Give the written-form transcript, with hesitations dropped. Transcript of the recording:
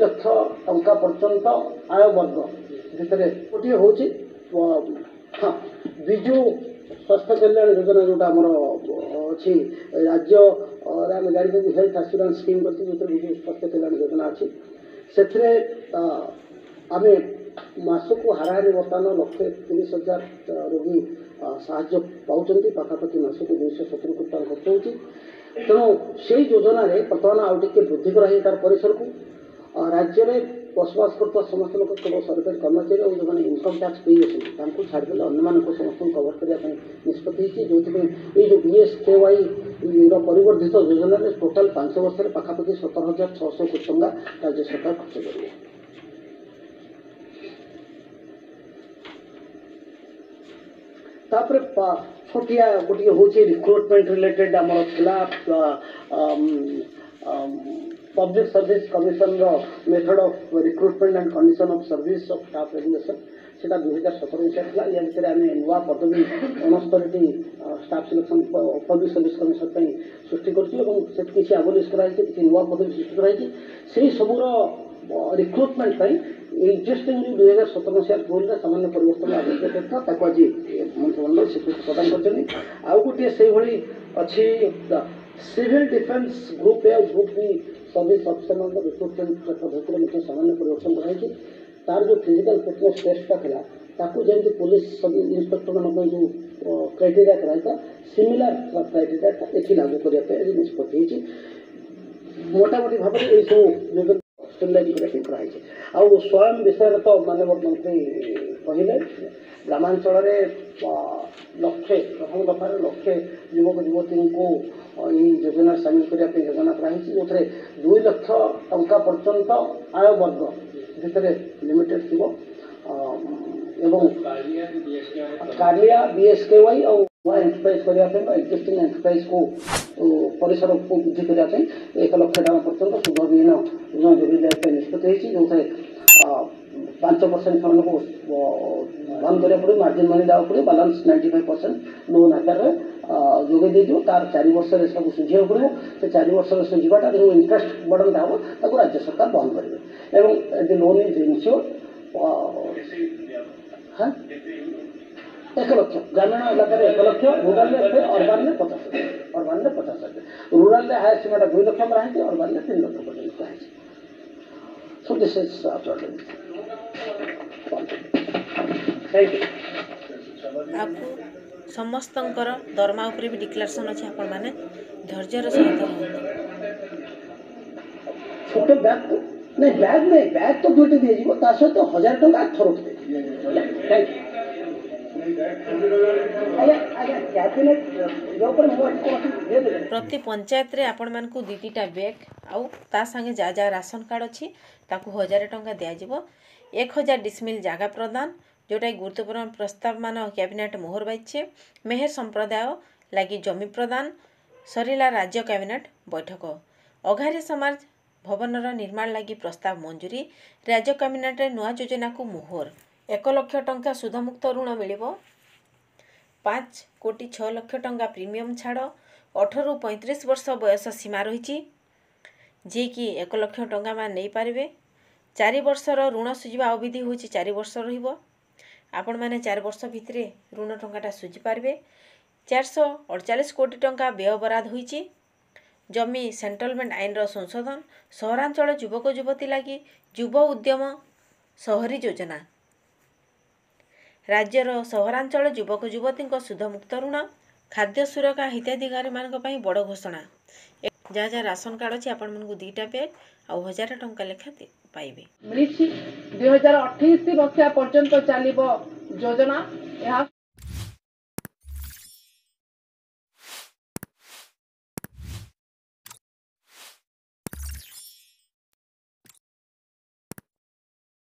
लाख टंका पर्यंत आय वर्ग भितर गोटे हूँ विजु स्वास्थ्य कल्याण योजना जोटा आमर अच्छी राज्य आम जानते हेल्थ आश्योरेंस स्कीम करती जो विजु स्वास्थ्य कल्याण योजना अच्छी से आम मासक हाराहारी बर्तमान 1,30,000 रोगी साहाय्य पाँच पाखापाखि मासक 270 कोटी टଙ୍କା खर्च होती तेणु से योजन बर्तमान आउ टे वृद्धि कराई तार परिसर को राज्य में बसवास करता समस्त लोग केवल सरकारी कर्मचारी और जो इनकम टैक्स पे अच्छे छाड़देले अन्य समस्त कवर करने निष्पत्ति जो ये BSKY परिवर्धित योजना में टोटाल 5 वर्ष पाखापाखि 17,600 कोटी टଙ୍କା राज्य सरकार खर्च करेंगे। तापर छोटिया गोटे हूँ रिक्रुटमेंट रिलेटेड आमर public service commission method of recruitment and condition of service of staff regulation से 2017 मसीहा या भितर आम नुआ पदवी 69 staff selection public service commission सृष्टि कर किसी आबोलिश कराई किसी नुआ पदवी सृष्टि कराई से सबूर रिक्रुटमेंट इंटरेस्टिंगली 2017 मसीहा रूल सामान्य परिवर्तन आवश्यक था आज मंत्रिमंडल स्वीकृति प्रदान कर गोटे से अच्छी civil defence group A group B service officer recruitment पद्धति में सामान्य परिवर्तन कराई तार जो फिजिकल फिटनेस टेस्टा था जमी पुलिस सब इन्स्पेक्टर मान जो क्राइटेरिया कराई सिमिलर क्राइटेरिया ये लागू करने निष्पत्ति मोटामोटी भाव में यही सब स्टेबलाइज कराई स्वयं विषय तो माननीय मंत्री कहले ग्रामांचल लक्षे प्रथम दफार लक्षे युवक युवती को यही योजना सामिल करने योजना कराई जो 2 लाख टंका पर्यंत आय वर्ग भितर लिमिटेड थी कार्लिया BSKY और एंटरप्राइज करने एक्जिस्टिंग एंटरप्राइज को परिसर को वृद्धि करने 1 लाख टका पर्यंत सुधविहीन ऋण जोड़ी देवाई निष्पत्ति जो 5% फंड को बंद करा पड़े मार्जिन मनी देवा पड़े बालांस 95% लोन आकार जोगे दे तार 4 वर्ष सब सुझा पड़ो से 4 वर्ष सुझाटा जो इंटरेस्ट बर्डन हम ताको राज्य सरकार बंद करेंगे एवं द लोन इज इनश्योर्ड। हाँ 1 लाख ग्रामीण इलाका 1 लाख रूराल अर्बान में 50 रूराल हायर सीमाटा 2 लाख रही अर्बान 3 लाख पर्यटन कहे सो दिस इज आपको समस्त दरमा उपरे भी डिक्लेरेशन अच्छे आपण माने धैर्यर सहित छोटे बैग तो नहीं बैग तो दुटी दिए जीवो ता सहित 1000 टका थरोट दे प्रति पंचायत रे आपण मान को 2टा बैग आउ ता संगे जा जा राशन कार्ड अच्छी ताकू 1000 टका दिया जीवो 1000 डिसमिल जगह प्रदान जोटा गुरुत्वपूर्ण प्रस्ताव मान कैबिनेट मोहर बाइछे मेहर संप्रदाय लगी जमी प्रदान सरिला राज्य कैबिनेट बैठक अघारी समाज भवनर निर्माण लगी प्रस्ताव मंजूरी राज्य कैबिनेट नुआ योजना को मोहर 1 लाख टंका सुधमुक्त ऋण मिलिबो 5 कोटी 6 लाख टंका प्रीमियम छाड़ 18 रु 35 वर्ष बयस सीमा रही जी कि 1 लाख टंका मान नहीं पारे 4 वर्षर ऋण सुझा अवधि हूँ 4 वर्ष आपण मैंने 4 वर्ष भितर ऋण टंकाटा सुझी पारे 448 कोटी टंका व्यय बराद होईची जमी सेटलमेंट आईन संशोधन सहरांचल युवक युवती लगी युव उद्यम शहरी योजना राज्यर सहरांचल युवक युवती सुधमुक्त ऋण खाद्य सुरक्षा हिताधिकारी मान बड़ घोषणा जहाँ जहाँ राशन कार्ड अच्छी आपण मानक 2टा बैग आ 1000 टंका लेखा पाइबे 2028 मसीहा पर्यंत चलिबो योजना।